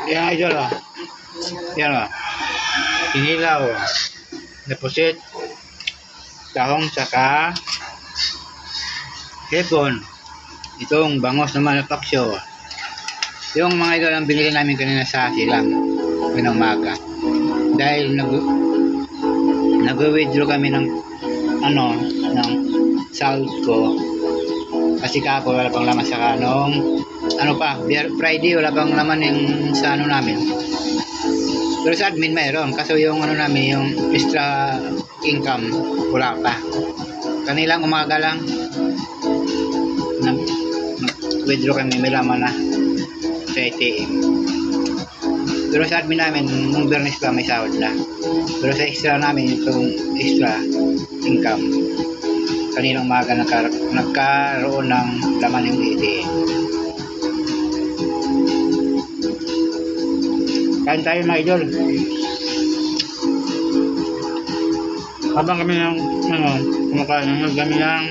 Yan idol oh. Yan oh. Inilaw. Deposit. Tahong saka hipon. Itong bangos naman na paksyo. Yung mga idol ang binili namin kanina sa silang pinamaga. Dahil nag-withdraw kami ng ng sahod ko. Kasi kako wala pang laman sa kanong Friday wala pang laman yung sa namin. Pero sa admin mayroon. Kaso yung namin, yung extra income, wala pa. Kanilang umaga lang, withdraw kami, may laman na sa ATM. Pero sa admin namin, nung Bernes pa may sahod na. Pero sa extra namin, itong extra income, kanilang umaga nagkaroon ng laman yung ATM. Kain tayo mga idol. Habang kami ng kumakain kami ng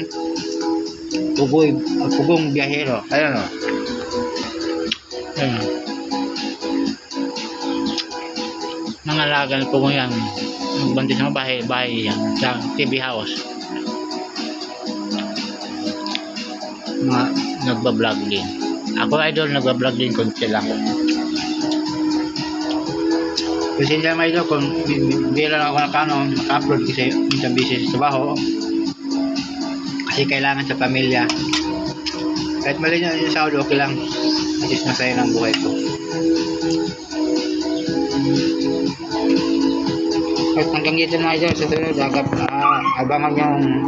pugong biyahero. Ayan o. Ayan. Mga lagan pugong yan. Magbantis ng bahay yan. Sa TV house. Mga nagbablog din. Ako idol nagbablog din konti lang. Kasi hindi naman ito kung hindi lang ako naka-upload kasi minsan busy sa trabaho kasi kailangan sa pamilya. Kahit mali nyo yung sahod, okay lang. At least masaya ng buhay ko. At hanggang dito na ito sa sunod, abangan yung